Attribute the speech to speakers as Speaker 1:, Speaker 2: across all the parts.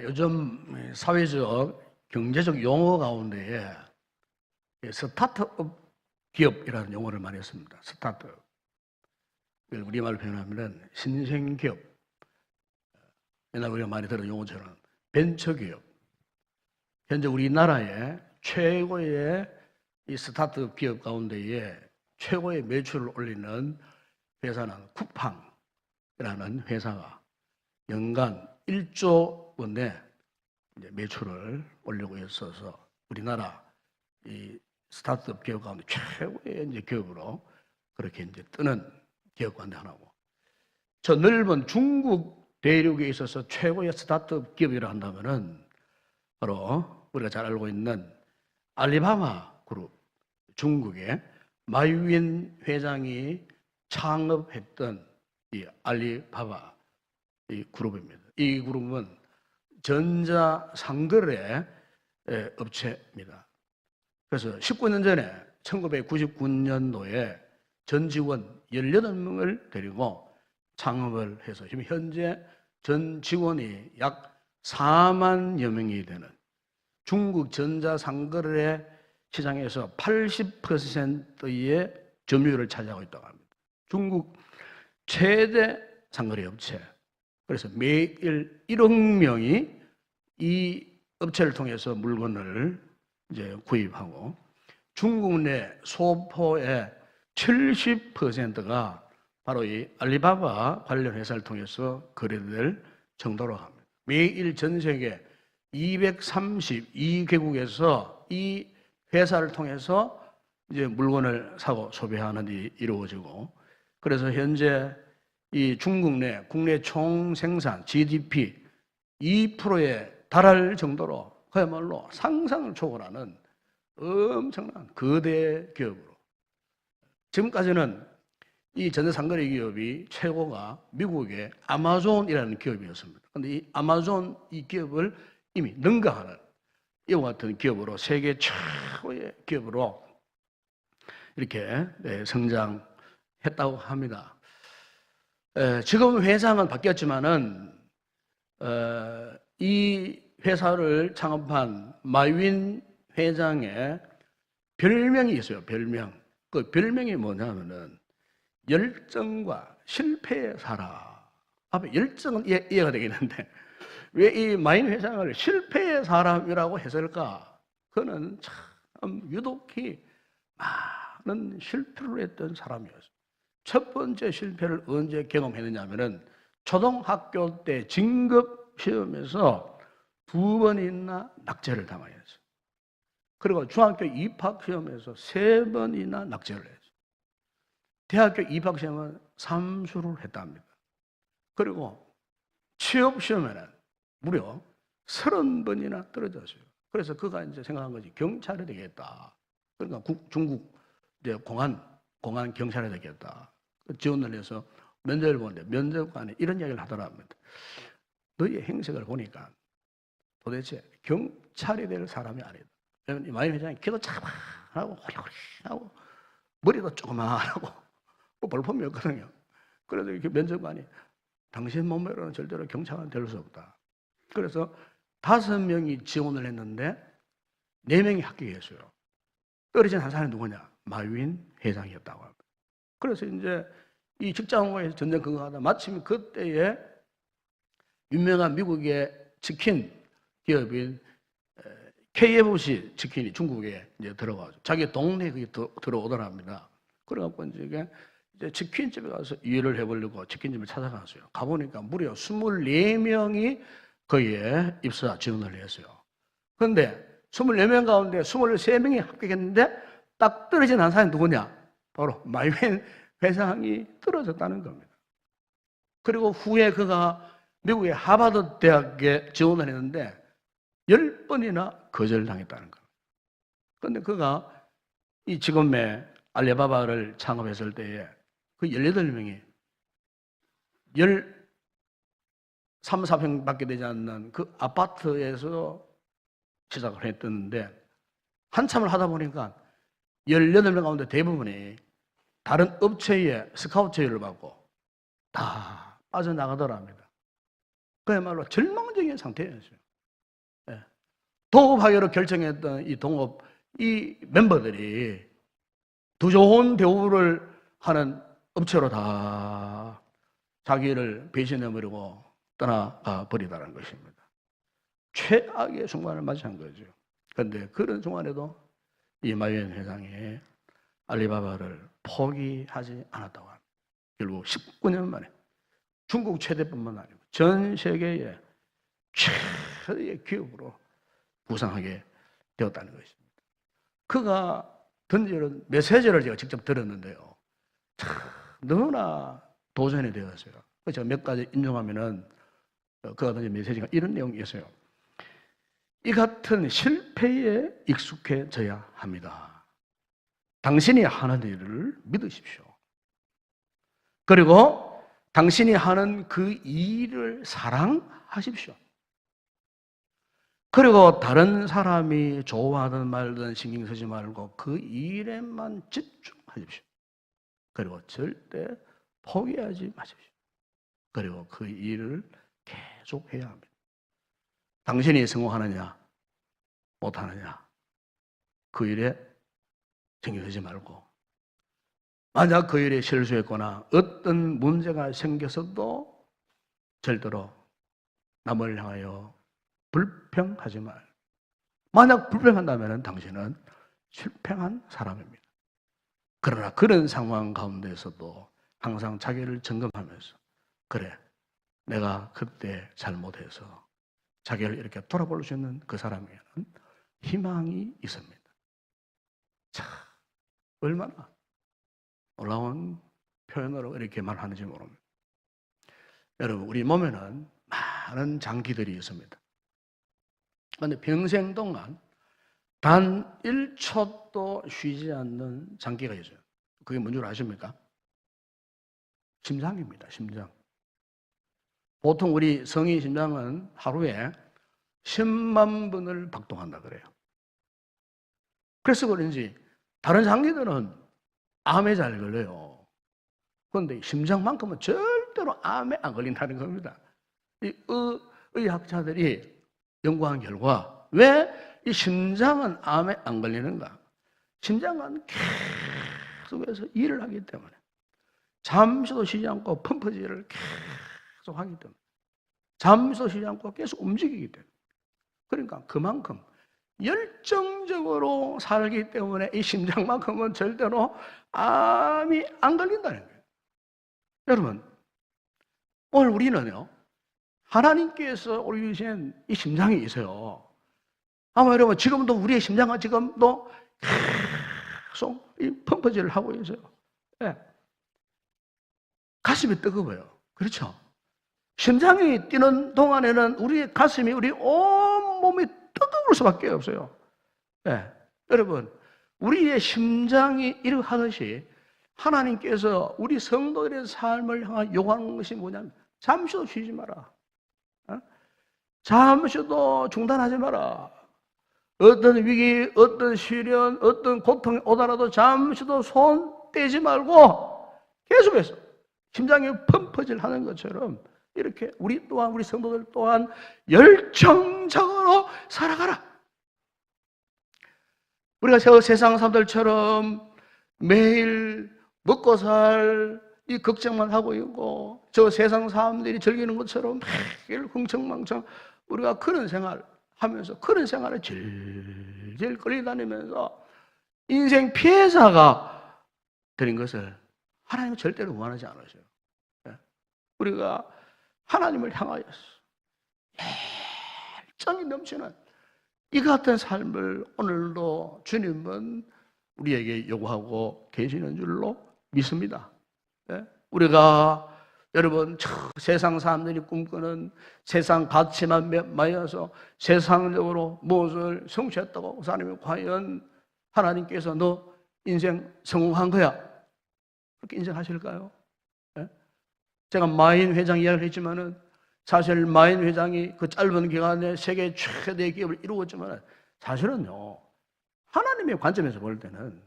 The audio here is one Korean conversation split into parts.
Speaker 1: 요즘 사회적, 경제적 용어 가운데에 스타트업 기업이라는 용어를 많이 씁니다. 스타트업. 이걸 우리말로 표현하면 신생기업. 옛날 우리가 많이 들은 용어처럼 벤처기업. 현재 우리나라의 최고의 이 스타트업 기업 가운데에 최고의 매출을 올리는 회사는 쿠팡이라는 회사가 연간 1조 원의 매출을 올리고 있어서 우리나라 이 스타트업 기업 가운데 최고의 기업으로 그렇게 뜨는 기업 가운데 하나고, 저 넓은 중국 대륙에 있어서 최고의 스타트업 기업이라 한다면은 바로 우리가 잘 알고 있는 알리바바 그룹, 중국의 마이윈 회장이 창업했던 이 알리바바 이 그룹입니다. 이 그룹은 전자상거래 업체입니다. 그래서 19년 전에 1999년도에 전 직원 18명을 데리고 창업을 해서 지금 현재 전 직원이 약 4만여 명이 되는 중국 전자상거래 시장에서 80%의 점유율을 차지하고 있다고 합니다. 중국 최대 상거래 업체. 그래서 매일 1억 명이 이 업체를 통해서 물건을 구입하고, 중국 내 소포의 70%가 바로 이 알리바바 관련 회사를 통해서 거래될 정도로 합니다. 매일 전 세계 232개국에서 이 회사를 통해서 물건을 사고 소비하는 일이 이루어지고, 그래서 현재 이 중국 내 국내 총생산 GDP 2%에 달할 정도로 그야말로 상상을 초월하는 엄청난 거대 기업으로, 지금까지는 이 전자상거래 기업이 최고가 미국의 아마존이라는 기업이었습니다. 그런데 이 아마존 이 기업을 이미 능가하는 이와 같은 기업으로, 세계 최고의 기업으로 이렇게 성장했다고 합니다. 지금 회사는 바뀌었지만은 이 회사를 창업한 마이윈 회장의 별명이 있어요. 별명. 그 별명이 뭐냐면은 열정과 실패의 사람. 앞에 열정은 이해가 되겠는데 왜 이 마이윈 회장을 실패의 사람이라고 했을까? 그는 참 유독히 많은 실패를 했던 사람이었어요. 첫 번째 실패를 언제 경험했느냐 하면은 초등학교 때 진급 시험에서 2번이나 낙제를 당하였어요. 그리고 중학교 입학 시험에서 3번이나 낙제를 했어요. 대학교 입학 시험은 삼수를 했답니다. 그리고 취업 시험에는 무려 30번이나 떨어졌어요. 그래서 그가 생각한 것이 경찰이 되겠다. 그러니까 중국 공안 경찰이 되겠다. 지원을 해서 면접을 보는데 면접관이 이런 이야기를 하더랍니다. 너의 행색을 보니까 도대체 경찰이 될 사람이 아니다. 왜냐하면 이 마이윈 회장이 키도 작하고 호리호리하고 머리도 조그마하고 볼품이 없거든요. 그래서 이렇게 면접관이 당신 몸매로는 절대로 경찰은 될 수 없다. 그래서 5명이 지원을 했는데 4명이 합격했어요. 떨어진 한 사람이 누구냐? 마이윈 회장이었다고 합니다. 그래서 이제 이 직장원에서 전쟁 근거하다 마침 그때에 유명한 미국의 치킨 기업인 KFC 치킨이 중국에 들어가죠. 자기 동네에 그게 들어오더랍니다. 그래갖고 이제 치킨집에 가서 일을 해보려고 치킨집을 찾아갔어요. 가보니까 무려 24명이 거기에 입사 지원을 했어요. 그런데 24명 가운데 23명이 합격했는데 딱 떨어진 한 사람이 누구냐? 바로 마이윈 회장이 떨어졌다는 겁니다. 그리고 후에 그가 미국의 하버드 대학에 지원을 했는데 10번이나 거절당했다는 겁니다. 그런데 그가 이 지금의 알리바바를 창업했을 때에 그 18명이 13, 14평밖에 되지 않는 그 아파트에서 시작을 했었는데 한참을 하다 보니까 18명 가운데 대부분이 다른 업체의 스카우트 제의를 받고 다 빠져나가더랍니다. 그야말로 절망적인 상태였어요. 예. 도업하기로 결정했던 이 동업 이 멤버들이 더 좋은 대우를 하는 업체로 다 자기를 배신해버리고 떠나가 버리다는 것입니다. 최악의 순간을 맞이한 거죠. 그런데 그런 순간에도 이마이엔 회장이 알리바바를 포기하지 않았다고 합니다. 결국 19년 만에 중국 최대뿐만 아니고 전 세계의 최대의 기업으로 부상하게 되었다는 것입니다. 그가 던지는 메시지를 제가 직접 들었는데요. 참 너무나 도전이 되었어요. 제가 몇 가지 인용하면은 그가 던진 메시지가 이런 내용이었어요. 이 같은 실패에 익숙해져야 합니다. 당신이 하는 일을 믿으십시오. 그리고 당신이 하는 그 일을 사랑하십시오. 그리고 다른 사람이 좋아하든 말든 신경 쓰지 말고 그 일에만 집중하십시오. 그리고 절대 포기하지 마십시오. 그리고 그 일을 계속 해야 합니다. 당신이 성공하느냐 못하느냐 그 일에 신경 쓰지 말고 만약 그 일에 실수했거나 어떤 문제가 생겼어도 절대로 남을 향하여 불평하지 말. 만약 불평한다면 당신은 실패한 사람입니다. 그러나 그런 상황 가운데서도 항상 자기를 점검하면서 그래 내가 그때 잘못해서 자기를 이렇게 돌아볼 수 있는 그 사람에게는 희망이 있습니다. 자, 얼마나 놀라운 표현으로 이렇게 말하는지 모릅니다. 여러분 우리 몸에는 많은 장기들이 있습니다. 그런데 평생 동안 단 1초도 쉬지 않는 장기가 있어요. 그게 뭔 줄 아십니까? 심장입니다. 심장. 보통 우리 성인 심장은 하루에 10만 번을 박동한다 그래요. 그래서 그런지 다른 장기들은 암에 잘 걸려요. 그런데 심장만큼은 절대로 암에 안 걸린다는 겁니다. 이 의학자들이 연구한 결과 왜 이 심장은 암에 안 걸리는가? 심장은 계속해서 일을 하기 때문에 잠시도 쉬지 않고 펌프질을 계속 하기 때문에 잠시도 쉬지 않고 계속 움직이기 때문에 그러니까 그만큼 열정적으로 살기 때문에 이 심장만큼은 절대로 암이 안 걸린다는 거예요. 여러분 오늘 우리는요 하나님께서 우리 주신 이 심장이 있어요. 아마 여러분 지금도 우리의 심장은 지금도 계속 이 펌프질을 하고 있어요. 네. 가슴이 뜨거워요. 그렇죠? 심장이 뛰는 동안에는 우리의 가슴이 우리 온 몸이 뜨거울 수밖에 없어요. 네. 여러분 우리의 심장이 이렇게 하듯이 하나님께서 우리 성도들의 삶을 향한 요구하는 것이 뭐냐면 잠시도 쉬지 마라. 잠시도 중단하지 마라. 어떤 위기, 어떤 시련, 어떤 고통이 오더라도 잠시도 손 떼지 말고 계속해서 심장이 펌프질 하는 것처럼 이렇게 우리 또한 우리 성도들 또한 열정적으로 살아가라. 우리가 저 세상 사람들처럼 매일 먹고 살 이 걱정만 하고 있고 저 세상 사람들이 즐기는 것처럼 매일 흥청망청 우리가 그런 생활 하면서 그런 생활을 질질 끌려다니면서 인생 피해자가 되는 것을 하나님은 절대로 원하지 않으셔요. 우리가 하나님을 향하여서 열정이 넘치는 이 같은 삶을 오늘도 주님은 우리에게 요구하고 계시는 줄로 믿습니다. 우리가 여러분 세상 사람들이 꿈꾸는 세상 가치만 마여서 세상적으로 무엇을 성취했다고 그 사람이 과연 하나님께서 너 인생 성공한 거야 그렇게 인정하실까요? 제가 마인 회장 이야기를 했지만은 사실 마인 회장이 그 짧은 기간에 세계 최대의 기업을 이루었지만 사실은요 하나님의 관점에서 볼 때는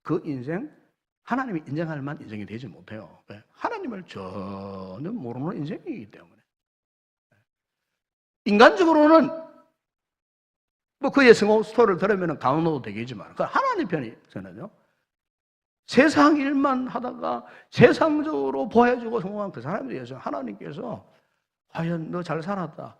Speaker 1: 그 인생 하나님이 인정할 만 인생이 되지 못해요. 하나님을 전혀 모르는 인생이기 때문에 인간적으로는 뭐 그의 성공 스토리를 들으면 다운로드 되겠지만, 그 하나님 편에서는요, 세상 일만 하다가 세상적으로 보여주고 성공한 그 사람에 대해서 하나님께서 과연 너 잘 살았다,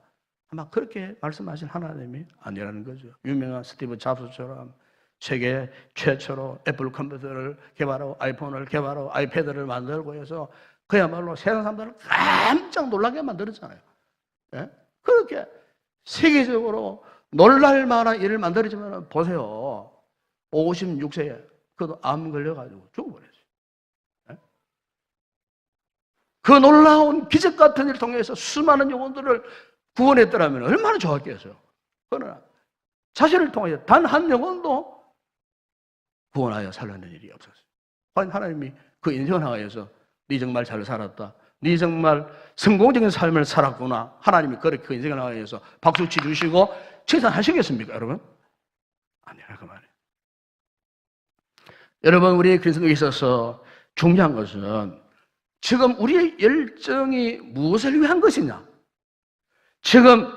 Speaker 1: 아마 그렇게 말씀하신 하나님이 아니라는 거죠. 유명한 스티브 잡스처럼 세계 최초로 애플 컴퓨터를 개발하고 아이폰을 개발하고 아이패드를 만들고 해서 그야말로 세상 사람들을 깜짝 놀라게 만들었잖아요. 예? 그렇게 세계적으로 놀랄 만한 일을 만들었지만 보세요. 56세에 그도 암 걸려가지고 죽어버렸어요. 예? 그 놀라운 기적 같은 일을 통해서 수많은 영혼들을 구원했더라면 얼마나 좋았겠어요. 그러나 자신을 통해서 단 한 영혼도 구원하여 살려낸 일이 없었어요. 과연 하나님이 그 인생을 향하여서 네 정말 잘 살았다, 네 정말 성공적인 삶을 살았구나, 하나님이 그렇게 그 인생을 향하여서 박수치 주시고 칭찬하시겠습니까, 여러분? 아니라 그 말이에요. 여러분, 우리 그리스도에 있어서 중요한 것은 지금 우리의 열정이 무엇을 위한 것이냐, 지금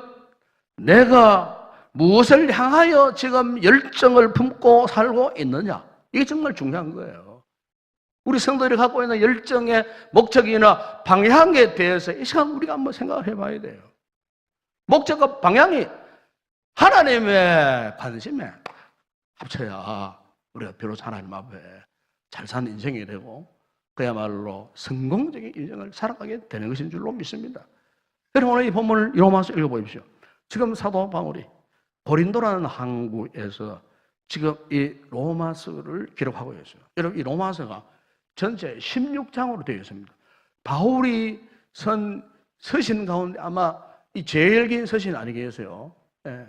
Speaker 1: 내가 무엇을 향하여 지금 열정을 품고 살고 있느냐, 이게 정말 중요한 거예요. 우리 성도들이 갖고 있는 열정의 목적이나 방향에 대해서 이 시간 우리가 한번 생각을 해봐야 돼요. 목적과 방향이 하나님의 관심에 합쳐야 우리가 비로소 하나님 앞에 잘 사는 인생이 되고 그야말로 성공적인 인생을 살아가게 되는 것인 줄로 믿습니다. 여러분, 오늘 이 본문을 로마서 읽어보십시오. 지금 사도 바울이 고린도라는 항구에서 지금 이 로마서를 기록하고 있어요. 여러분, 이 로마서가 전체 16장으로 되어 있습니다. 바울이 선 서신 가운데 아마 이 제일 긴 서신 아니겠어요? 예.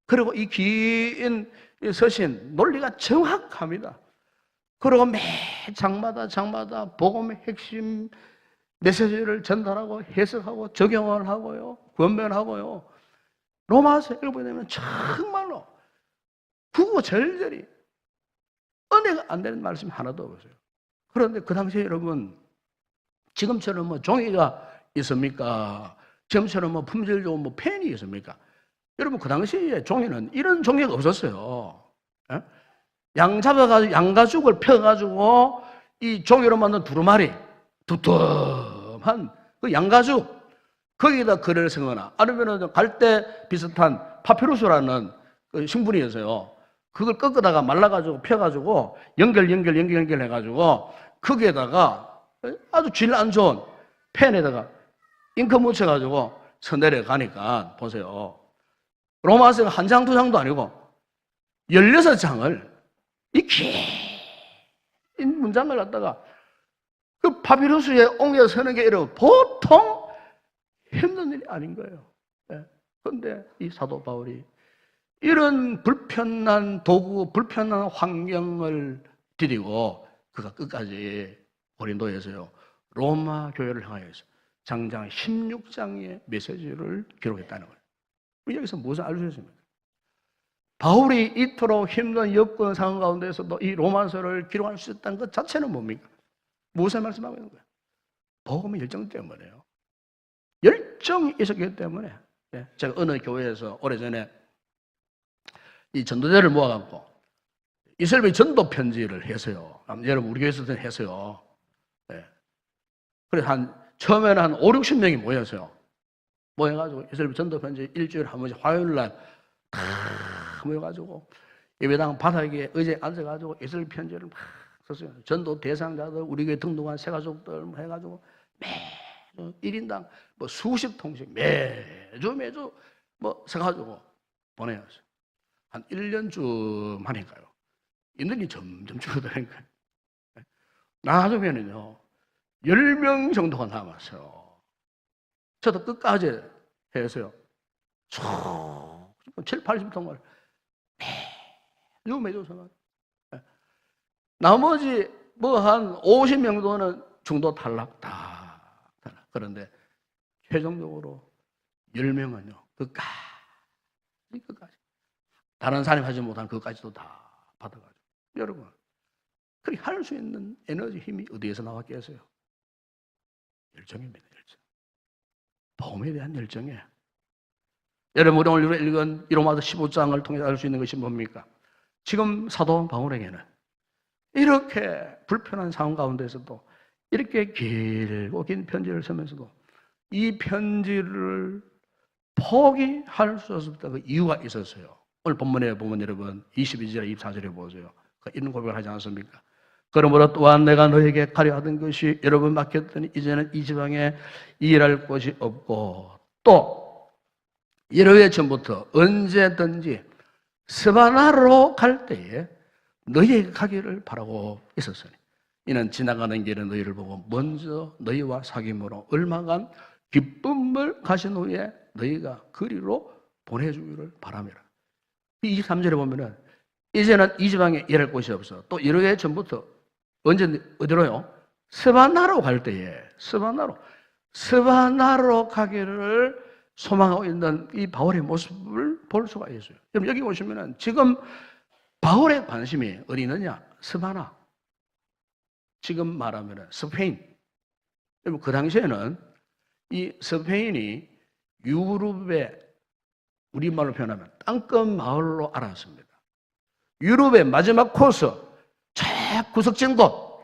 Speaker 1: 그리고 이 긴 서신 논리가 정확합니다. 그리고 매 장마다 복음의 핵심 메시지를 전달하고 해석하고 적용을 하고요, 권면하고요. 로마서 읽어보게 되면 정말로 구구절절히 은혜가 안 되는 말씀이 하나도 없어요. 그런데 그 당시에 여러분, 지금처럼 뭐 종이가 있습니까? 지금처럼 뭐 품질 좋은 뭐 펜이 있습니까? 여러분, 그 당시에 종이는 이런 종이가 없었어요. 예? 양 잡아가지고 양가죽을 펴가지고 이 종이로 만든 두루마리, 두툼한 그 양가죽, 거기다 글을 쓰거나 아니면 갈대 비슷한 파피루스라는 그 식물이어서요, 그걸 꺾다가 말라가지고 펴가지고 연결해가지고 거기에다가 아주 질 안 좋은 펜에다가 잉크 묻혀가지고 서 내려가니까 보세요. 로마서가 한 장, 두 장도 아니고 16장을 이 긴 문장을 갖다가 그 파피루스에 옮겨 서는 게 이런 보통 힘든 일이 아닌 거예요. 그런데 이 사도 바울이 이런 불편한 도구, 불편한 환경을 디디고 그가 끝까지 고린도에서요, 로마 교회를 향하여서 장장 16장의 메시지를 기록했다는 거예요. 여기서 무엇을 알 수 있습니까? 바울이 이토록 힘든 여건 상황 가운데서도 이 로마서를 기록할 수 있다는 것 자체는 뭡니까? 무엇을 말씀하고 있는 거예요? 복음의 열정 때문에요. 열정이 있었기 때문에. 제가 어느 교회에서 오래전에 이 전도자를 모아갖고 이스라엘 전도 편지를 했어요. 여러분, 우리 교회에서도 했어요. 그래서 처음에는 한 5, 60명이 모였어요. 모여가지고 이스라엘 전도 편지 일주일에 한 번씩 화요일날 다 모여가지고 예배당 바닥에 의자에 앉아가지고 이스라엘 편지를 막 썼어요. 전도 대상자들, 우리 교회 등록한 새가족들 해가지고 매주 1인당 뭐 수십 통씩 매주 뭐 써가지고 보내었어요. 한 1년쯤 하니까요, 인원이 점점 줄어드는 거예요. 나중에는요 10명 정도가 남았어요. 저도 끝까지 해서요 7, 80통을 매주 써가지고, 나머지 뭐 한 50명 정도는 중도 탈락 다. 그런데 최종적으로 10명은요 끝까지 다른 사람이 하지 못한 그것까지도 다 받아가지고. 여러분, 그렇게 할 수 있는 에너지, 힘이 어디에서 나왔겠어요? 열정입니다. 열정. 복음에 대한 열정이에요. 여러분, 우리 오늘 읽은 로마서 15장을 통해서 알 수 있는 것이 뭡니까? 지금 사도 바울에게는 이렇게 불편한 상황 가운데서도 이렇게 길고 긴 편지를 쓰면서도 이 편지를 포기할 수 없었다. 그 이유가 있었어요. 오늘 본문에 보면 여러분 22절 24절에 보세요. 이런 고백을 하지 않습니까? 그러므로 또한 내가 너에게 가려 하던 것이 여러분 맡겼더니 이제는 이 지방에 일할 곳이 없고 또 여러 해 전부터 언제든지 스바나로 갈 때에 너희에게 가기를 바라고 있었으니 이는 지나가는 길에 너희를 보고 먼저 너희와 사귐으로 얼마간 기쁨을 가진 후에 너희가 그리로 보내주기를 바라매라. 23절에 보면은 이제는 이 지방에 일할 곳이 없어. 또 여러 해 전부터 언제 어디로요? 스바나로 갈 때에 스바나로 가기를 소망하고 있는 이 바울의 모습을 볼 수가 있어요. 그럼 여기 보시면은 지금 바울의 관심이 어디 있느냐? 스바나. 지금 말하면은 스페인. 여러분 그 당시에는 이 스페인이 유럽의 우리말로 표현하면 땅끝 마을로 알았습니다. 유럽의 마지막 코스, 저 구석진 곳.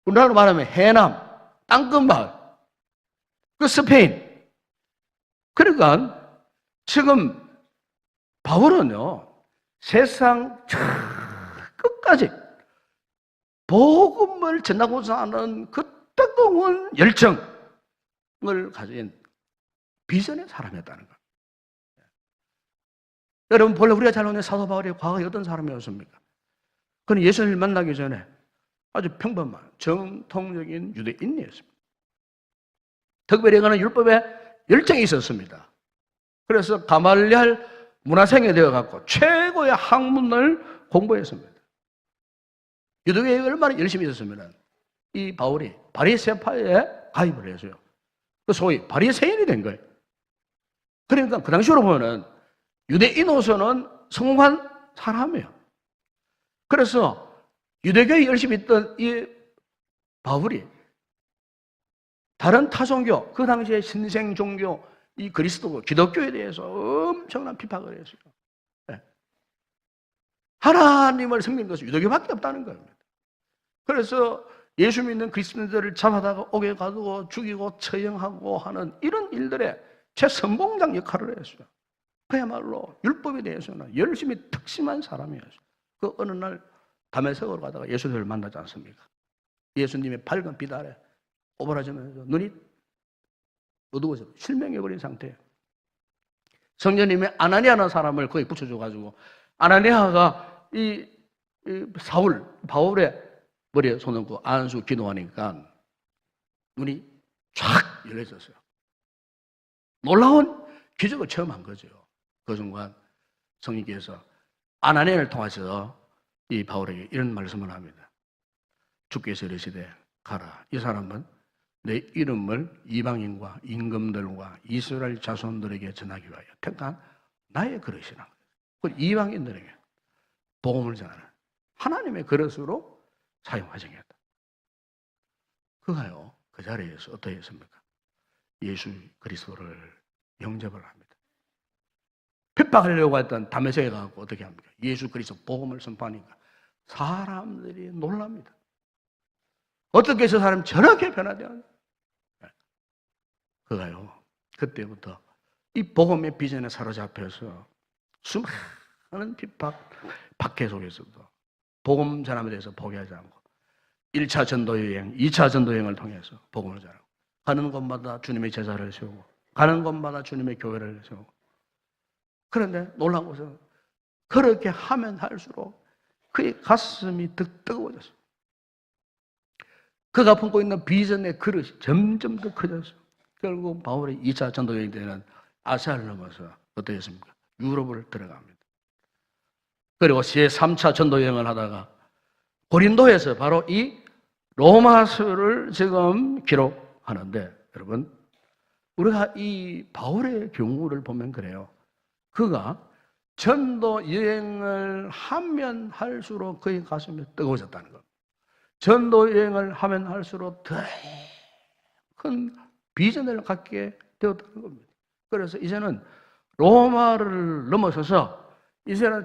Speaker 1: 우리나라로 말하면 해남, 땅끝 마을. 그 스페인. 그러니까 지금 바울은요, 세상 저 끝까지 복음을 전하고자 하는 그 뜨거운 열정을 가진 비전의 사람이었다는 거예요. 여러분, 본래 우리가 잘 아는 사도 바울의 과거에 어떤 사람이었습니까? 그는 예수님을 만나기 전에 아주 평범한 정통적인 유대인이었습니다. 특별히 그는 율법에 열정이 있었습니다. 그래서 가말리알 문화생이 되어갖고 최고의 학문을 공부했습니다. 유대교에 얼마나 열심히 있었으면 이 바울이 바리새파에 가입을 했어요. 그 소위 바리새인이 된 거예요. 그러니까 그 당시로 보면은 유대인으로서는 성공한 사람이에요. 그래서 유대교에 열심히 있던 이 바울이 다른 타종교, 그 당시에 신생 종교, 이 그리스도, 기독교에 대해서 엄청난 비판을 했어요. 네. 하나님을 섬기는 것은 유대교밖에 없다는 거예요. 그래서 예수 믿는 그리스도인들을 잡아다가 옥에 가두고 죽이고 처형하고 하는 이런 일들에 최선봉장 역할을 했어요. 그야말로 율법에 대해서는 열심히 특심한 사람이었어요. 그 어느 날 다메섹으로 가다가 예수님을 만나지 않습니까? 예수님의 밝은 빛 아래 오버라지면서 눈이 어두워져 실명해버린 상태예요. 성령님이 아나니아라는 사람을 거기 붙여줘가지고 아나니아가 이 바울의 머리에 손 얹고 안수 기도하니까 눈이 쫙 열려졌어요. 놀라운 기적을 체험한 거죠. 그 순간 성령께서 아나니아를 통해서 이 바울에게 이런 말씀을 합니다. 주께서 이르시되 가라. 이 사람은 내 이름을 이방인과 임금들과 이스라엘 자손들에게 전하기 위하여 택한 나의 그릇이라. 이방인들에게 복음을 전하는 하나님의 그릇으로 사용하시겠다. 그가요, 그 자리에서 어떻게 했습니까? 예수 그리스도를 영접을 합니다. 핍박하려고 했던 다메섹에 가서 어떻게 합니까? 예수 그리스도 복음을 선포하니까 사람들이 놀랍니다. 어떻게 저 사람 저렇게 변화되었나? 그가요, 그때부터 이 복음의 비전에 사로잡혀서 수많은 핍박, 박해 속에서도 복음 전함에 대해서 포기하지 않고 1차 전도여행, 2차 전도여행을 통해서 복음을 전하고 가는 곳마다 주님의 제자를 세우고 가는 곳마다 주님의 교회를 세우고 그런데 놀라운 것은 그렇게 하면 할수록 그의 가슴이 더 뜨거워졌어요. 그가 품고 있는 비전의 그릇이 점점 더 커졌어요. 결국 바울이 2차 전도여행 때는 아시아를 넘어서 어떻게 했습니까? 유럽을 들어갑니다. 그리고 제3차 전도여행을 하다가 고린도에서 바로 이 로마서를 지금 기록하는데 여러분 우리가 이 바울의 경우를 보면 그래요. 그가 전도여행을 하면 할수록 그의 가슴이 뜨거워졌다는 겁니다. 전도여행을 하면 할수록 더 큰 비전을 갖게 되었다는 겁니다. 그래서 이제는 로마를 넘어서서 이제는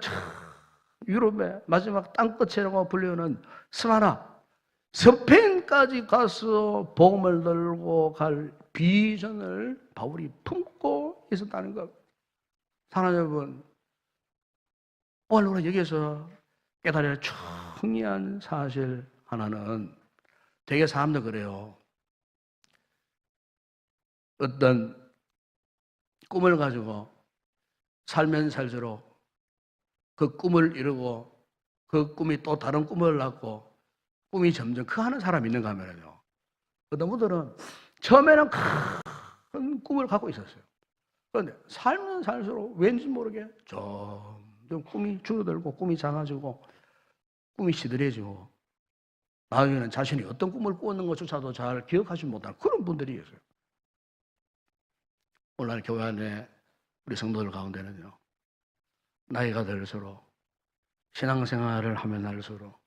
Speaker 1: 유럽의 마지막 땅끝이라고 불리는 스바나, 스페인까지 가서 복음을 들고 갈 비전을 바울이 품고 있었다는 것. 사랑하는 여러분, 오늘 우리가 여기에서 깨달아야 할 중요한 사실 하나는, 되게 사람들 그래요. 어떤 꿈을 가지고 살면 살수록 그 꿈을 이루고 그 꿈이 또 다른 꿈을 낳고 꿈이 점점 커가는 사람이 있는가 하면요, 어떤 분들은 처음에는 큰 꿈을 갖고 있었어요. 그런데 살면 살수록 왠지 모르게 점점 꿈이 줄어들고 꿈이 작아지고 꿈이 시들해지고 나중에는 자신이 어떤 꿈을 꾸었는 것조차도 잘 기억하지 못하는 그런 분들이 있어요. 오늘날 교회 안에 우리 성도들 가운데는요, 나이가 들수록 신앙생활을 하면 할수록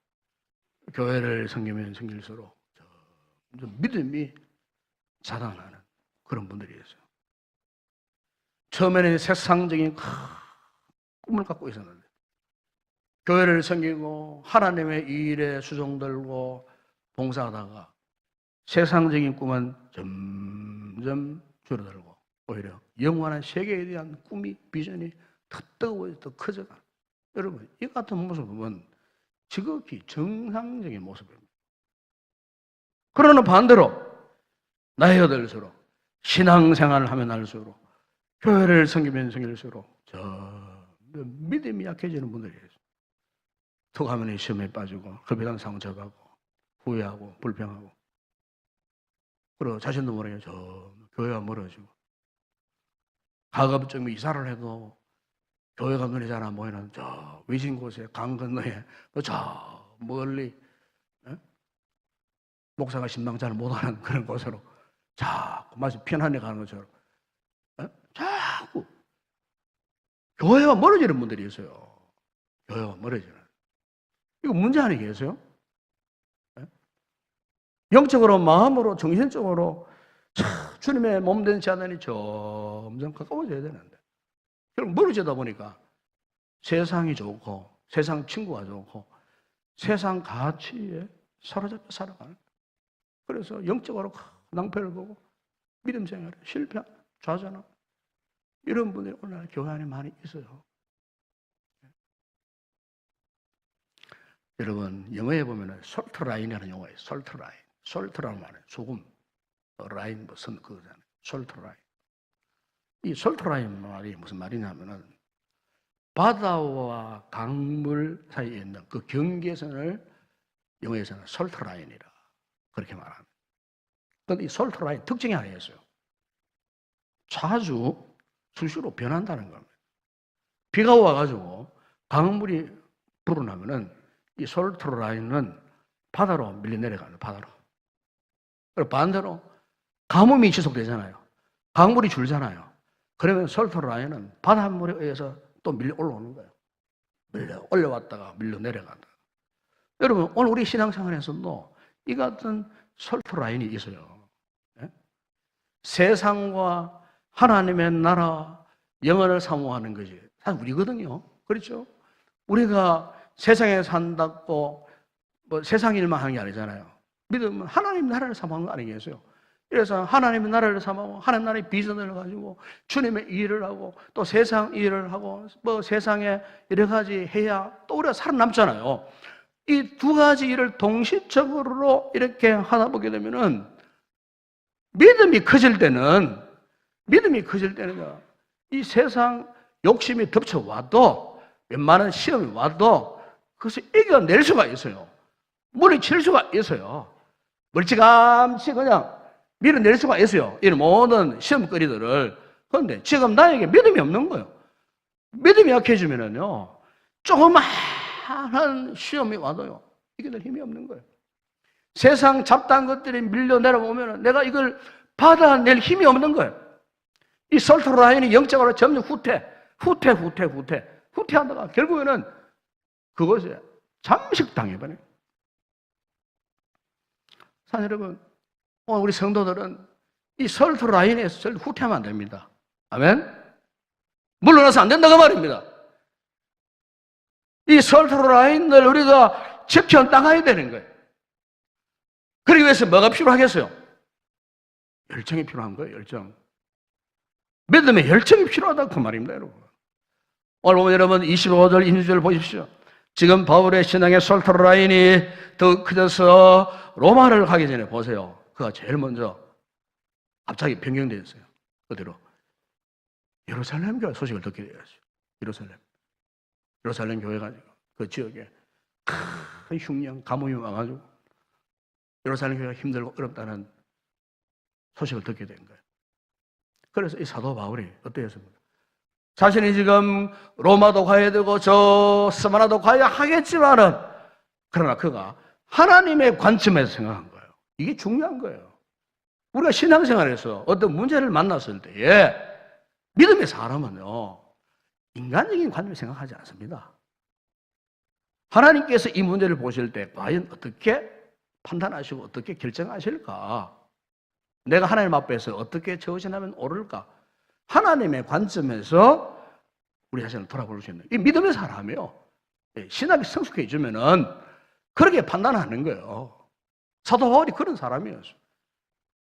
Speaker 1: 교회를 섬기면 섬길수록 점점 믿음이 자라나는 그런 분들이 있어요. 처음에는 세상적인 꿈을 갖고 있었는데 교회를 섬기고 하나님의 일에 수종 들고 봉사하다가 세상적인 꿈은 점점 줄어들고 오히려 영원한 세계에 대한 꿈이, 비전이 더 뜨거워져, 더 커져가. 여러분, 이 같은 모습은 지극히 정상적인 모습입니다. 그러나 반대로 나이가 들수록 신앙생활을 하면 할수록 교회를 섬기면 섬길수록 점점 믿음이 약해지는 분들이 있어요. 툭 하면 시험에 빠지고 급여당 상처받고 후회하고 불평하고, 그리고 자신도 모르게 교회가 멀어지고, 가급적 이사를 해도 교회가 눈에 잘 안 보이는 저 외진 곳에 강 건너에 저 멀리 목사가 신방 잘 못하는 그런 곳으로 자꾸 마치 편안해 가는 것처럼 자꾸 교회와 멀어지는 분들이 있어요. 교회와 멀어지는. 이거 문제 아니겠어요? 영적으로, 마음으로, 정신적으로 주님의 몸된 자들이 점점 가까워져야 되는데 결국 멀어지다 보니까 세상이 좋고 세상 친구가 좋고 세상 가치에 사로잡혀 살아가는 거예요. 그래서 영적으로 낭패를 보고 믿음 생활에 실패하는, 좌절하는 이런 분들이 오늘 교회 안에 많이 있어요. 여러분, 영어에 보면은 솔트 라인이라는 용어가 있어요. 솔트 라인. 솔트라는 말은 소금, 라인 무슨 그거잖아요. 솔트 라인. 이 솔트 라인 말이 무슨 말이냐면은 바다와 강물 사이에 있는 그 경계선을 영어에서는 솔트 라인이라 그렇게 말합니다. 그런데 이 솔트 라인 특징이 하나 있어요. 자주 수시로 변한다는 겁니다. 비가 와가지고 강물이 불어나면은 이 솔트 라인은 바다로 밀려 내려가는, 바다로. 그리고 반대로 가뭄이 지속되잖아요. 강물이 줄잖아요. 그러면 솔트 라인은 바닷물에 의해서 또 밀려 올라오는 거예요. 밀려 올려왔다가 밀려 내려간다. 여러분, 오늘 우리 신앙생활에서도 이 같은 솔트 라인이 있어요. 네? 세상과 하나님의 나라, 영혼을 사모하는 것이 사실 우리거든요. 그렇죠? 우리가 세상에 산다고 뭐 세상 일만 하는 게 아니잖아요. 믿음은 하나님 나라를 사모하는 거 아니겠어요? 그래서 하나님의 나라를 사모하고 하나님 나라의 비전을 가지고 주님의 일을 하고 또 세상 일을 하고 뭐 세상에 여러 가지 해야 또 우리가 살아남잖아요. 이 두 가지 일을 동시적으로 이렇게 하다 보게 되면은 믿음이 커질 때는 이 세상 욕심이 덮쳐와도 웬만한 시험이 와도 그것을 이겨낼 수가 있어요. 물리칠 수가 있어요. 멀찌감치 그냥 밀어낼 수가 있어요. 이런 모든 시험거리들을. 그런데 지금 나에게 믿음이 없는 거예요. 믿음이 약해지면은요, 조그마한 시험이 와도요, 이겨낼 힘이 없는 거예요. 세상 잡다한 것들이 밀려 내려오면은 내가 이걸 받아낼 힘이 없는 거예요. 이 솔트 라인이 영적으로 점점 후퇴하다가 결국에는 그것에 잠식당해버려요. 사실 여러분, 오늘 우리 성도들은 이 솔트 라인에서 절대 후퇴하면 안 됩니다. 아멘? 물러나서 안 된다고 말입니다. 이 솔트라인을 우리가 지켜 나가야 되는 거예요. 그러기 위해서 뭐가 필요하겠어요? 열정이 필요한 거예요, 열정. 믿음의 열정이 필요하다 그 말입니다, 여러분. 오늘 보면 여러분 25절, 26절 보십시오. 지금 바울의 신앙의 솔트라인이 더 커져서 로마를 가기 전에 보세요. 그가 제일 먼저 갑자기 변경되었어요. 어디로? 예루살렘 교회 소식을 듣게 되었어요. 예루살렘 교회가 그 지역에 큰 흉령, 가뭄이 와가지고 예루살렘 교회가 힘들고 어렵다는 소식을 듣게 된 거예요. 그래서 이 사도 바울이 어떠했습니까? 자신이 지금 로마도 가야 되고 저 스바나도 가야 하겠지만은 그러나 그가 하나님의 관점에서 생각한 거예요. 이게 중요한 거예요. 우리가 신앙생활에서 어떤 문제를 만났을 때에 믿음의 사람은요, 인간적인 관점을 생각하지 않습니다. 하나님께서 이 문제를 보실 때 과연 어떻게 판단하시고 어떻게 결정하실까? 내가 하나님 앞에서 어떻게 처신하면 옳을까? 하나님의 관점에서 우리 자신을 돌아볼 수 있는 이 믿음의 사람이에요. 신학이 성숙해지면은 그렇게 판단하는 거예요. 사도 바울이 그런 사람이었어요.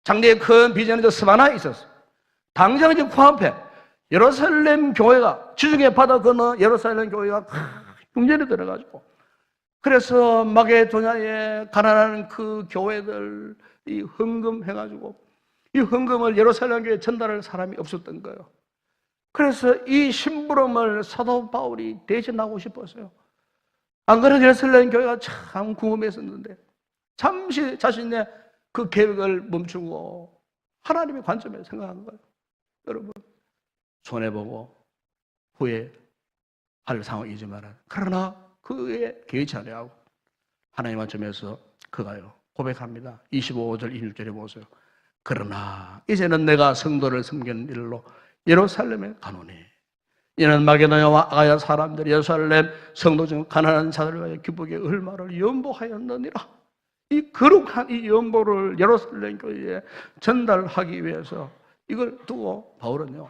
Speaker 1: 장래에 큰 비전이 스바나에 있었어요. 당장 이제 코앞에 예루살렘 교회가 지중해 바다 건너 예루살렘 교회가 흉년에 들어가지고 그래서 마게도냐에 가난한 그 교회들 이 헌금해가지고 이 헌금을 예루살렘 교회에 전달할 사람이 없었던 거예요. 그래서 이 심부름을 사도 바울이 대신하고 싶었어요. 안 그래도 예루살렘 교회가 참 궁금했었는데 잠시 자신의 그 계획을 멈추고 하나님의 관점에서 생각한 거예요. 여러분 손해보고 후회할 상황이지만 그러나 그의 개의치 아니하고 하나님 관점에서 그가요 고백합니다. 25절 26절에 보세요. 그러나 이제는 내가 성도를 섬기는 일로 예루살렘에 가노니 이는 마게도냐와 아가야 사람들이 예루살렘 성도 중 가난한 자들과 기쁘게 얼마를 연보하였느니라. 이 거룩한 이 연보를 예루살렘 교회에 전달하기 위해서 이걸 두고 바울은요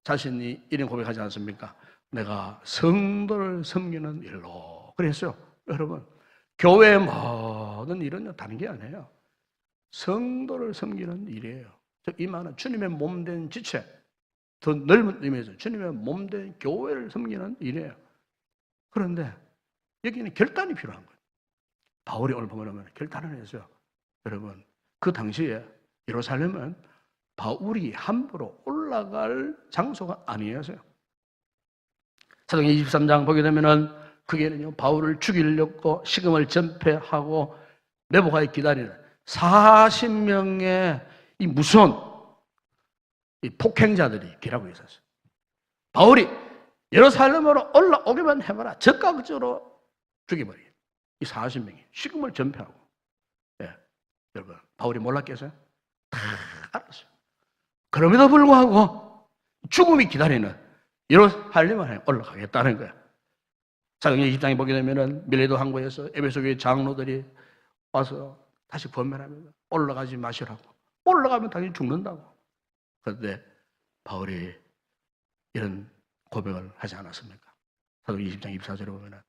Speaker 1: 자신이 이런 고백하지 않습니까? 내가 성도를 섬기는 일로 그랬어요. 여러분 교회의 모든 일은요 다른 게 아니에요. 성도를 섬기는 일이에요. 이 말은 주님의 몸된 지체, 더 넓은 의미에서 주님의 몸된 교회를 섬기는 일이에요. 그런데 여기는 결단이 필요한 거예요. 바울이 오늘 보면 결단을 했어요. 여러분 그 당시에 예루살렘은 바울이 함부로 올라갈 장소가 아니었어요. 사도행 23장 보게 되면은 그게는요 바울을 죽이려고 식음을 전폐하고 내복하에 기다리는 40명의 이 무서운 이 폭행자들이 길하고 있었어요. 바울이 예루살렘으로 올라오기만 해봐라 적극적으로 죽여버리게. 이 40명이 식음을 전폐하고. 예, 여러분 바울이 몰랐겠어요? 다 알았어요. 그럼에도 불구하고 죽음이 기다리는 예루살렘에 올라가겠다는 거야. 사도행 20장에 보게 되면은 밀레도 항구에서 에베소 교회 장로들이 와서 다시 권면합니다. 올라가지 마시라고. 올라가면 당연히 죽는다고. 그런데 바울이 이런 고백을 하지 않았습니까? 사도행 20장 24절에 보면은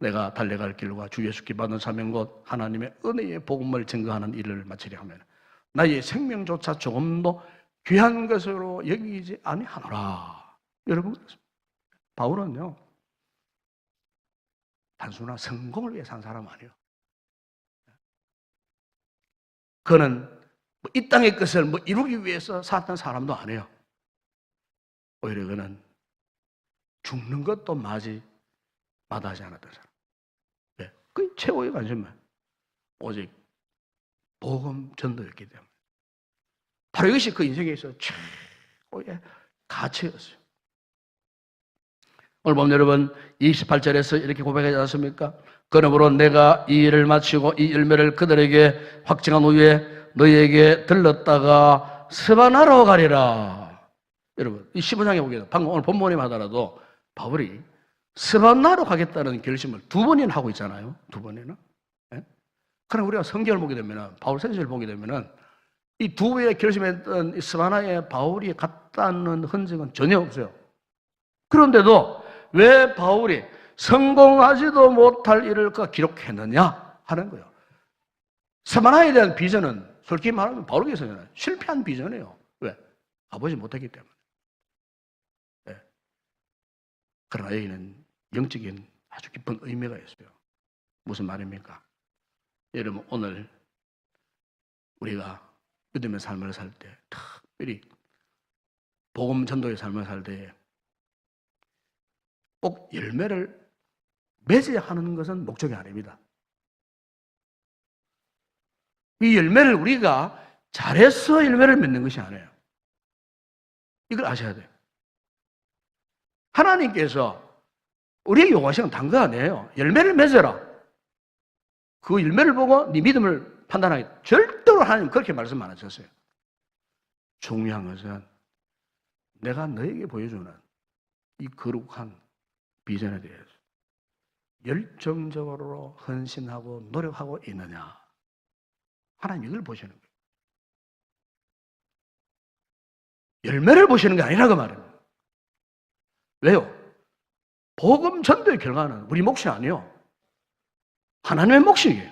Speaker 1: 내가 달려갈 길과 주 예수께 받은 사명 곧 하나님의 은혜의 복음을 증거하는 일을 마치려 하면 나의 생명조차 조금도 귀한 것으로 여기지 아니하노라. 여러분 바울은요 단순한 성공을 위해 산 사람 아니에요. 그는 이 땅의 것을 이루기 위해서 살았던 사람도 아니에요. 오히려 그는 죽는 것도 마다하지 않았던 사람. 네. 그 최고의 관심은 오직 복음 전도였기 때문에. 바로 이것이 그 인생에 있어서 최고의 가치였어요. 오늘 보면 여러분 28절에서 이렇게 고백하지 않습니까? 그러므로 내가 이 일을 마치고 이 열매를 그들에게 확증한 후에 너희에게 들렀다가 스바나로 가리라. 여러분 이 15장에 보게 되면 방금 오늘 본문에 하더라도 바울이 스바나로 가겠다는 결심을 2번이나 하고 있잖아요. 2번이나. 네? 그럼 우리가 성경을 보게 되면 바울 선지를 보게 되면 이 두 부에 결심했던 스바나의 바울이 갔다는 흔적은 전혀 없어요. 그런데도 왜 바울이 성공하지도 못할 일을 기록했느냐 하는 거예요. 스바나에 대한 비전은 솔직히 말하면 바울에게서는 실패한 비전이에요. 왜? 가보지 못했기 때문에. 네. 그러나 여기는 영적인 아주 깊은 의미가 있어요. 무슨 말입니까? 여러분, 오늘 우리가 믿음의 삶을 살 때, 특별히 복음 전도의 삶을 살 때 꼭 열매를 맺어야 하는 것은 목적이 아닙니다. 이 열매를 우리가 잘해서 열매를 맺는 것이 아니에요. 이걸 아셔야 돼요. 하나님께서 우리에게 요구하시는 건 단 거 아니에요. 열매를 맺어라. 그 열매를 보고 네 믿음을 판단하기. 절대로 하나님 그렇게 말씀 안 하셨어요. 중요한 것은 내가 너에게 보여주는 이 거룩한 비전에 대해서 열정적으로 헌신하고 노력하고 있느냐. 하나님 이걸 보시는 거예요. 열매를 보시는 게 아니라고 말해요. 왜요? 복음 전도의 결과는 우리 몫이 아니에요. 하나님의 몫이에요.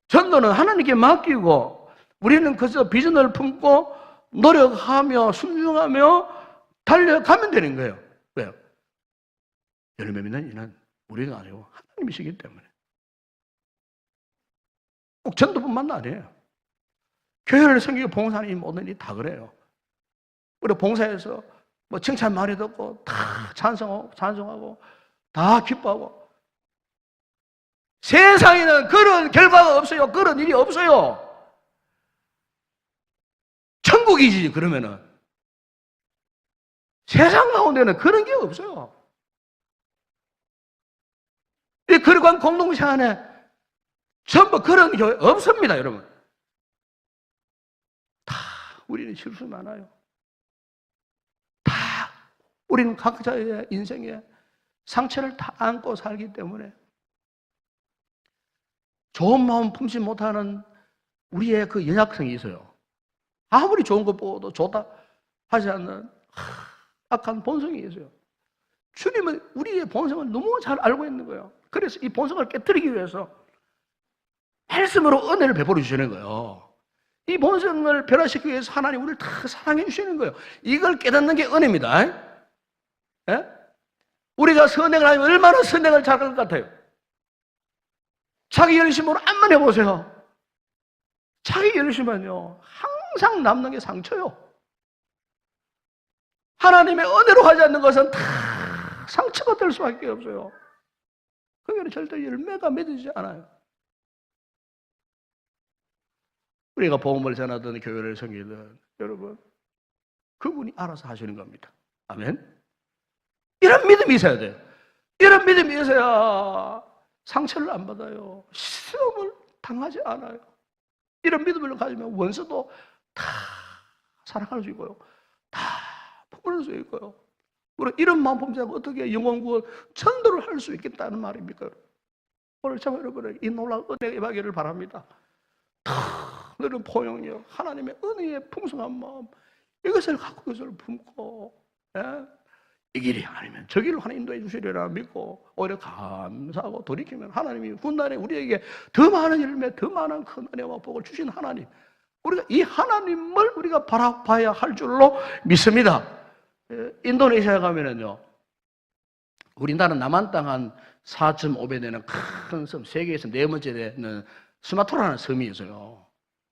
Speaker 1: 전도는 하나님께 맡기고 우리는 그저 비전을 품고 노력하며 순종하며 달려가면 되는 거예요. 왜요? 열매 맺는 이는 우리가 아니고 하나님이시기 때문에. 꼭 전도뿐만 아니에요. 교회를 섬기고 봉사하는 이 모든 일이 다 그래요. 우리 봉사에서 뭐 칭찬 많이 듣고 다 찬송하고 다 기뻐하고 세상에는 그런 결과가 없어요. 그런 일이 없어요. 천국이지 그러면은. 세상 가운데는 그런 게 없어요. 이 거룩한 공동체 안에 전부 그런 교회 없습니다, 여러분. 다 우리는 실수 많아요. 다 우리는 각자의 인생에 상처를 다 안고 살기 때문에 좋은 마음 품지 못하는 우리의 그 연약성이 있어요. 아무리 좋은 것 보고도 좋다 하지 않는 악한 본성이 있어요. 주님은 우리의 본성을 너무 잘 알고 있는 거예요. 그래서 이 본성을 깨뜨리기 위해서 말씀으로 은혜를 베풀어 주시는 거예요. 이 본성을 변화시키기 위해서 하나님 우리를 다 사랑해 주시는 거예요. 이걸 깨닫는 게 은혜입니다. 예? 우리가 선행을 하면 얼마나 선행을 잘할 것 같아요. 자기 열심으로 암만 해보세요. 자기 열심은요 항상 남는 게 상처요. 하나님의 은혜로 하지 않는 것은 다 상처가 될 수밖에 없어요. 그게 절대 열매가 맺어지지 않아요. 우리가 복음을 전하던 교회를 섬기던 여러분, 그분이 알아서 하시는 겁니다. 아멘. 이런 믿음이 있어야 돼요. 이런 믿음이 있어야 상처를 안 받아요. 시험을 당하지 않아요. 이런 믿음을 가지면 원수도 다 사랑할 수 있고요. 다 품을 수 있고요. 우리 이런 마음 품자고 어떻게 영원 구원 전도를 할 수 있겠다는 말입니까? 오늘 참 여러분에게 이 놀라운 은혜가 임하기를 바랍니다. 너는 포용력, 하나님의 은혜의 풍성한 마음, 이것을 갖고 이것을 품고, 이 길이 아니면 저 길로 하나님 인도해 주시리라 믿고 오히려 감사하고 돌이키면 하나님이 훗날에 우리에게 더 많은 열매, 더 많은 큰 은혜와 복을 주신 하나님, 우리가 이 하나님을 우리가 바라봐야 할 줄로 믿습니다. 인도네시아에 가면은요, 우리나라 남한 땅 한 4.5배 되는 큰 섬, 세계에서 네 번째 되는 스마트라는 섬이 있어요.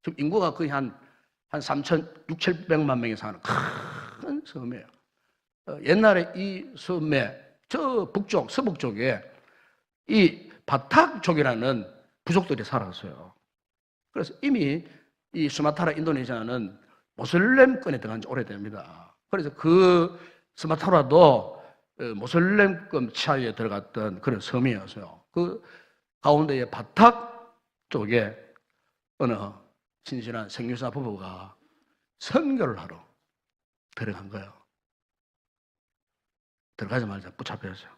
Speaker 1: 지금 인구가 거의 한 3,600~700만 명이 사는 큰 섬이에요. 옛날에 이 섬의 저 북쪽, 서북 쪽에 이 바탁족이라는 부족들이 살았어요. 그래서 이미 이 수마트라 인도네시아는 모슬렘권에 들어간 지 오래됩니다. 그래서 그 스마트라도 모슬렘권 치하에 들어갔던 그런 섬이었어요. 그 가운데에 바탁 쪽에 어느 신실한 선교사 부부가 선교를 하러 들어간 거예요. 들어가자마자 붙잡혔어요.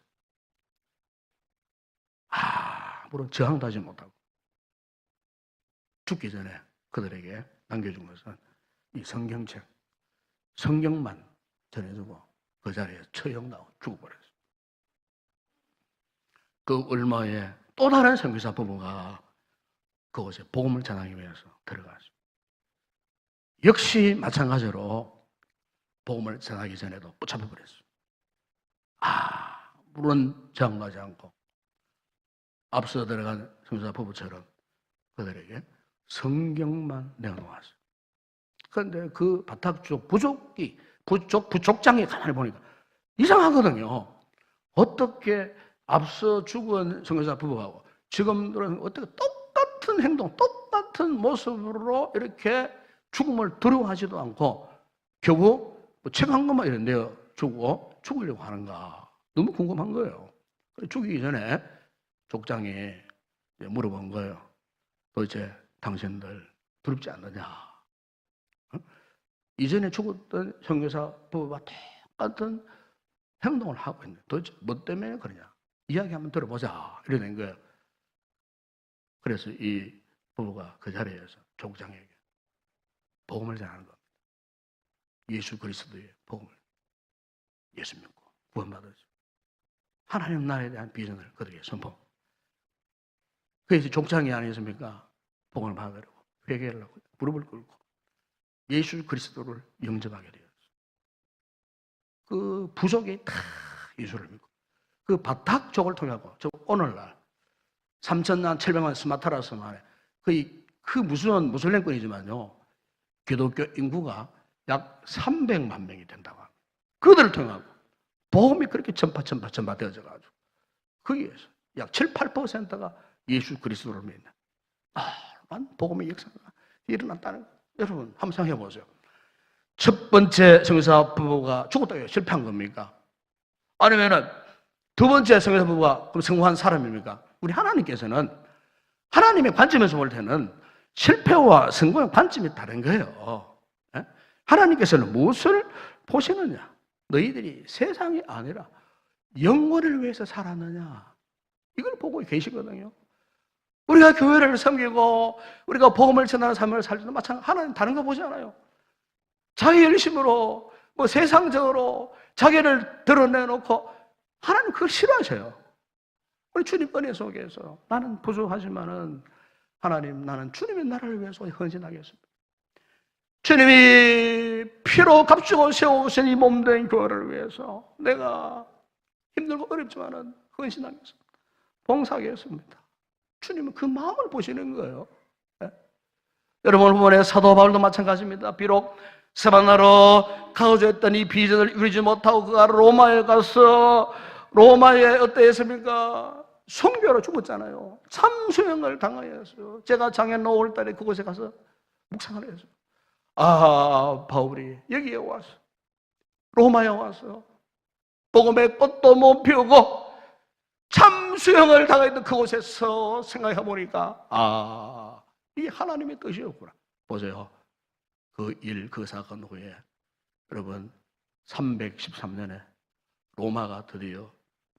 Speaker 1: 아무런 저항도 하지 못하고 죽기 전에 그들에게 남겨준 것은 이 성경책, 성경만 전해주고 그 자리에 처형당하고 죽어버렸어요. 그 얼마에 또 다른 선교사 부부가 그곳에 복음을 전하기 위해서 들어갔어요. 역시 마찬가지로 복음을 전하기 전에도 붙잡혀버렸어요. 물은 저항하지 않고 앞서 들어간 선교사 부부처럼 그들에게 성경만 내어놓았어요. 그런데 그 바닥 쪽 부족장이 가만히 보니까 이상하거든요. 어떻게 앞서 죽은 선교사 부부하고 지금들은 어떻게 똑같은 행동, 똑같은 모습으로 이렇게 죽음을 두려워하지도 않고 결국 책 한 것만 이렇게 내어주고 죽으려고 하는가 너무 궁금한 거예요. 죽이기 전에 족장이 물어본 거예요. 도대체 당신들 두렵지 않느냐? 이전에 죽었던 선교사 부부와 똑같은 행동을 하고 있는데 도대체 뭐 때문에 그러냐? 이야기 한번 들어보자. 이래 된 거예요. 그래서 이 부부가 그 자리에서 족장에게 복음을 전하는 겁니다. 예수 그리스도의 복음을 예수 믿고 구원받으시고 하나님 나라에 대한 비전을 그들에게 선포. 그래서 족장이 아니었습니까? 복음을 받으려고 회개를 하고 무릎을 꿇고 예수 그리스도를 영접하게 되었어요. 그 부족이 다 예수를 믿고 그 바탁족을 통하고 저 오늘날 3,000만 700만 스마트라스 만에 그 무슨 무슬림권이지만요 기독교 인구가 약 300만 명이 된다고 합니다. 그들을 통하고 복음이 그렇게 전파되어져 가지고 거기에서 약 7, 8%가 예수 그리스도를 믿는 복음의 역사가 일어났다는 거예요. 여러분 한번 생각해 보세요. 첫 번째 선교사 부부가 죽었다고 실패한 겁니까? 아니면은 두 번째 선교사 부부가 그럼 성공한 사람입니까? 우리 하나님께서는 하나님의 관점에서 볼 때는 실패와 성공의 관점이 다른 거예요. 하나님께서는 무엇을 보시느냐? 너희들이 세상이 아니라 영혼을 위해서 살았느냐? 이걸 보고 계시거든요. 우리가 교회를 섬기고 우리가 복음을 전하는 삶을 살지도 마찬가지로 하나님 다른 거 보지 않아요. 자기 열심으로 세상적으로 자기를 드러내놓고 하나님 그걸 싫어하셔요. 우리 주님 은혜 속에서 나는 부족하지만은 하나님 나는 주님의 나라를 위해서 헌신하겠습니다. 주님이 피로 값주고 세우신 이 몸된 교회를 위해서 내가 힘들고 어렵지만은 헌신하겠습니다. 봉사하겠습니다. 주님은 그 마음을 보시는 거예요. 네? 여러분 이번에 사도 바울도 마찬가지입니다. 비록 스바나로 가져져 있던 이 비전을 이루지 못하고 그가 로마에 가서 로마에 어떠했습니까? 선교로 죽었잖아요. 참수형을 당하였어요. 제가 작년 5월달에 그곳에 가서 묵상을 했어요. 바울이 여기에 와서 로마에 와서 복음의 꽃도 못 피우고 참수형을 당했던 그곳에서 생각해 보니까 이게 하나님의 뜻이었구나. 보세요. 그 사건 후에 여러분 313년에 로마가 드디어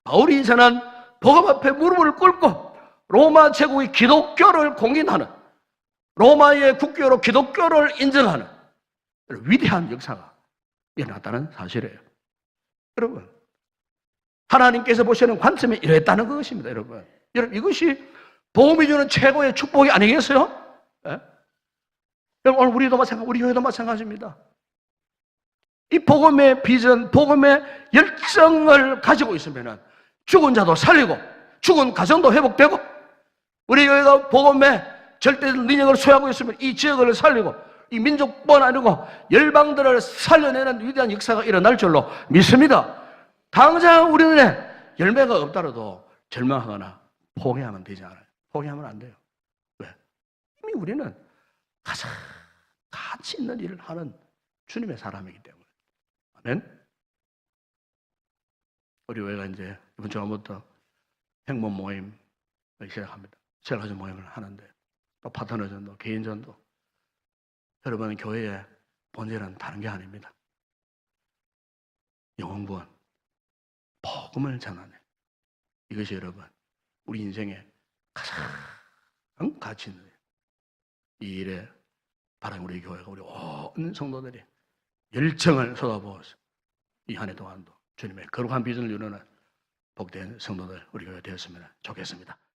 Speaker 1: 바울이 전한 복음 앞에 무릎을 꿇고 로마 제국의 기독교를 공인하는 로마의 국교로 기독교를 인정하는 위대한 역사가 일어났다는 사실이에요. 여러분 하나님께서 보시는 관점이 이랬다는 것입니다. 여러분 이것이 복음이 주는 최고의 축복이 아니겠어요? 네? 여러분 오늘 우리 교회도 마찬가지입니다. 이 복음의 비전, 복음의 열정을 가지고 있으면 죽은 자도 살리고 죽은 가정도 회복되고 우리 교회가 복음의 절대적 능력을 소유하고 있으면 이 지역을 살리고 이 민족뿐 아니고 열방들을 살려내는 위대한 역사가 일어날 줄로 믿습니다. 당장 우리 눈에 열매가 없더라도 절망하거나 포기하면 되지 않아요. 포기하면 안 돼요. 왜? 이미 우리는 가장 가치 있는 일을 하는 주님의 사람이기 때문에. 아멘. 우리 교회가 이제 이번 주부터 행모 모임을 시작합니다. 셀가지 모임을 하는데 또 파트너전도 개인전도 여러분 교회의 본질은 다른 게 아닙니다. 영혼구원, 복음을 전하네. 이것이 여러분 우리 인생의 가장 가치 있는 이 일에 하나님 우리 교회가 우리 온 성도들이 열정을 쏟아부어서 이 한 해 동안도 주님의 거룩한 비전을 이루는 복된 성도들 우리 교회가 되었으면 좋겠습니다.